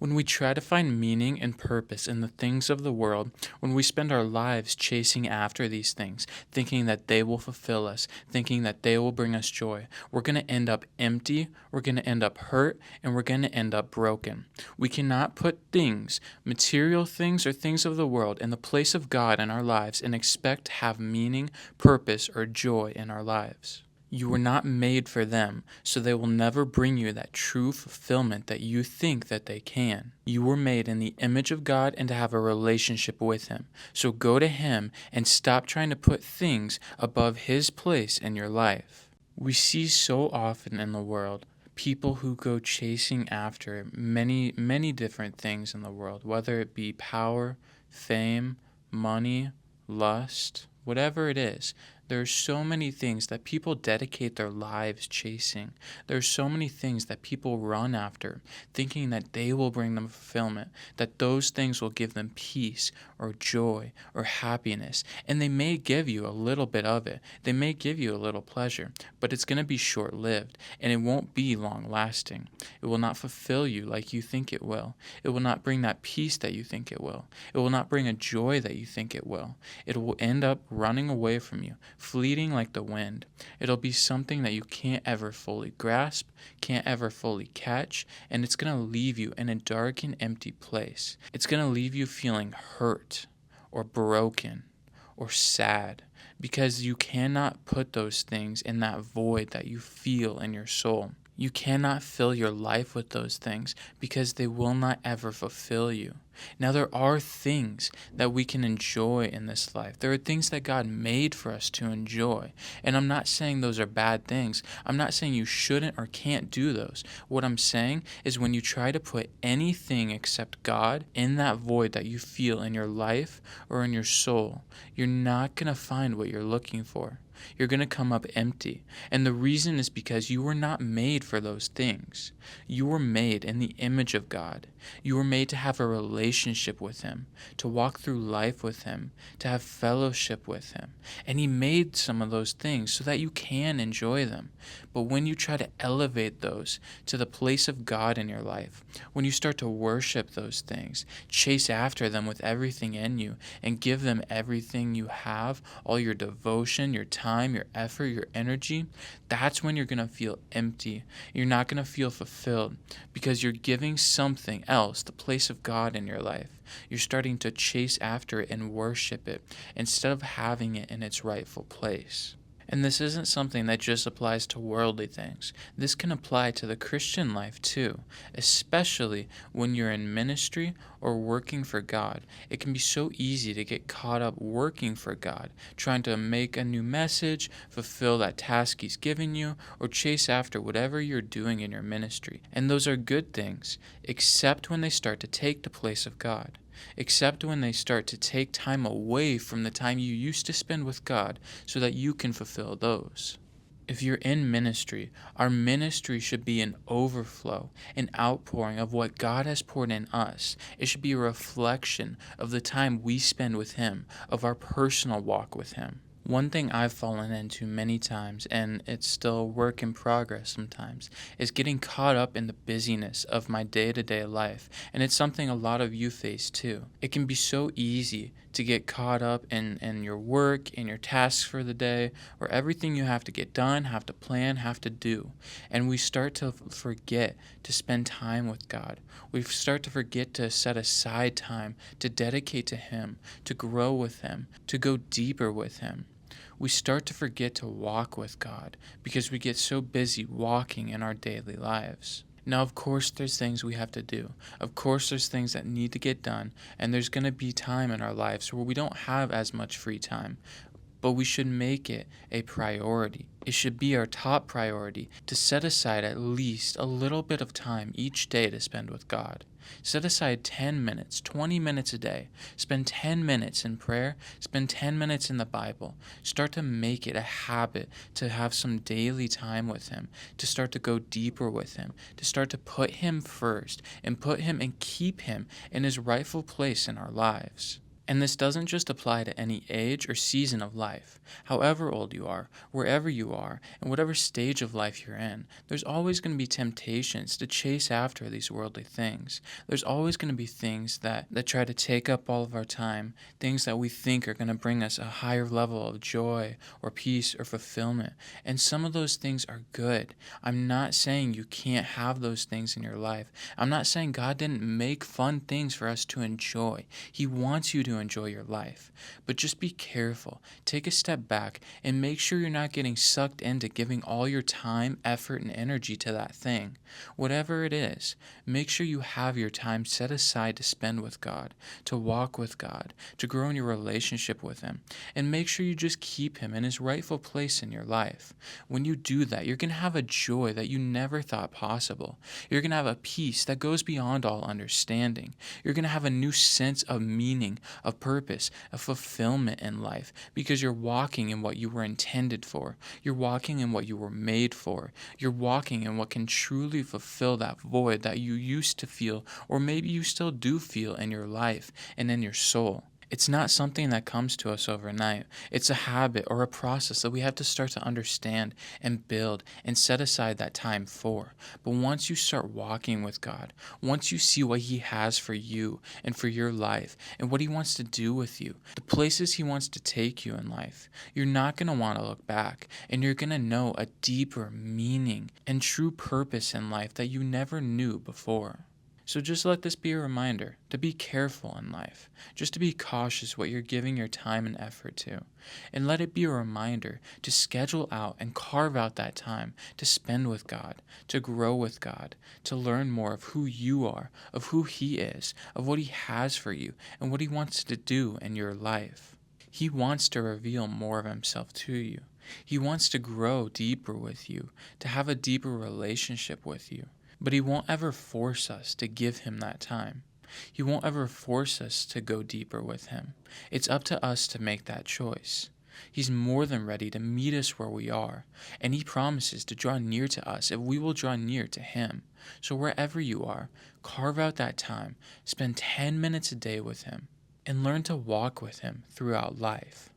When we try to find meaning and purpose in the things of the world, when we spend our lives chasing after these things, thinking that they will fulfill us, thinking that they will bring us joy, we're going to end up empty, we're going to end up hurt, and we're going to end up broken. We cannot put things, material things or things of the world, in the place of God in our lives and expect to have meaning, purpose, or joy in our lives. You were not made for them, so they will never bring you that true fulfillment that you think that they can. You were made in the image of God and to have a relationship with Him. So go to Him and stop trying to put things above His place in your life. We see so often in the world people who go chasing after many, many different things in the world, whether it be power, fame, money, lust, whatever it is. There are so many things that people dedicate their lives chasing. There are so many things that people run after, thinking that they will bring them fulfillment, that those things will give them peace or joy or happiness. And they may give you a little bit of it. They may give you a little pleasure, but it's going to be short-lived, and it won't be long-lasting. It will not fulfill you like you think it will. It will not bring that peace that you think it will. It will not bring a joy that you think it will. It will end up running away from you, fleeting like the wind. It'll be something that you can't ever fully grasp, can't ever fully catch, and it's going to leave you in a dark and empty place. It's going to leave you feeling hurt or broken or sad because you cannot put those things in that void that you feel in your soul. You cannot fill your life with those things because they will not ever fulfill you. Now, there are things that we can enjoy in this life. There are things that God made for us to enjoy. And I'm not saying those are bad things. I'm not saying you shouldn't or can't do those. What I'm saying is when you try to put anything except God in that void that you feel in your life or in your soul, you're not going to find what you're looking for. You're going to come up empty. And the reason is because you were not made for those things. You were made in the image of God. You were made to have a relationship with Him, to walk through life with Him, to have fellowship with Him. And He made some of those things so that you can enjoy them. But when you try to elevate those to the place of God in your life, when you start to worship those things, chase after them with everything in you, and give them everything you have, all your devotion, your time, your effort, your energy, that's when you're going to feel empty. You're not going to feel fulfilled because you're giving something else the place of God in your life. You're starting to chase after it and worship it instead of having it in its rightful place. And this isn't something that just applies to worldly things. This can apply to the Christian life too, especially when you're in ministry or working for God. It can be so easy to get caught up working for God, trying to make a new message, fulfill that task He's given you, or chase after whatever you're doing in your ministry. And those are good things, except when they start to take the place of God. Except when they start to take time away from the time you used to spend with God so that you can fulfill those. If you're in ministry, our ministry should be an overflow, an outpouring of what God has poured in us. It should be a reflection of the time we spend with Him, of our personal walk with Him. One thing I've fallen into many times, and it's still a work in progress sometimes, is getting caught up in the busyness of my day-to-day life, and it's something a lot of you face too. It can be so easy to get caught up in your work, in your tasks for the day, or everything you have to get done, have to plan, have to do, and we start to forget to spend time with God. We start to forget to set aside time to dedicate to Him, to grow with Him, to go deeper with Him. We start to forget to walk with God because we get so busy walking in our daily lives. Now, of course, there's things we have to do. Of course, there's things that need to get done, and there's going to be time in our lives where we don't have as much free time. But we should make it a priority. It should be our top priority to set aside at least a little bit of time each day to spend with God. Set aside 10 minutes, 20 minutes a day. Spend 10 minutes in prayer. Spend 10 minutes in the Bible. Start to make it a habit to have some daily time with Him, to start to go deeper with Him, to start to put Him first and put Him and keep Him in His rightful place in our lives. And this doesn't just apply to any age or season of life. However old you are, wherever you are, and whatever stage of life you're in, there's always going to be temptations to chase after these worldly things. There's always going to be things that try to take up all of our time, things that we think are going to bring us a higher level of joy or peace or fulfillment. And some of those things are good. I'm not saying you can't have those things in your life. I'm not saying God didn't make fun things for us to enjoy. He wants you to enjoy your life. But just be careful. Take a step back and make sure you're not getting sucked into giving all your time, effort, and energy to that thing. Whatever it is, make sure you have your time set aside to spend with God, to walk with God, to grow in your relationship with Him, and make sure you just keep Him in His rightful place in your life. When you do that, you're going to have a joy that you never thought possible. You're going to have a peace that goes beyond all understanding. You're going to have a new sense of meaning, of purpose, of fulfillment in life because you're walking in what you were intended for. You're walking in what you were made for. You're walking in what can truly fulfill that void that you used to feel, or maybe you still do feel in your life and in your soul. It's not something that comes to us overnight. It's a habit or a process that we have to start to understand and build and set aside that time for. But once you start walking with God, once you see what He has for you and for your life and what He wants to do with you, the places He wants to take you in life, you're not going to want to look back, and you're going to know a deeper meaning and true purpose in life that you never knew before. So just let this be a reminder to be careful in life, just to be cautious what you're giving your time and effort to. And let it be a reminder to schedule out and carve out that time to spend with God, to grow with God, to learn more of who you are, of who He is, of what He has for you, and what He wants to do in your life. He wants to reveal more of Himself to you. He wants to grow deeper with you, to have a deeper relationship with you. But He won't ever force us to give Him that time. He won't ever force us to go deeper with Him. It's up to us to make that choice. He's more than ready to meet us where we are, and He promises to draw near to us if we will draw near to Him. So wherever you are, carve out that time, spend 10 minutes a day with Him, and learn to walk with Him throughout life.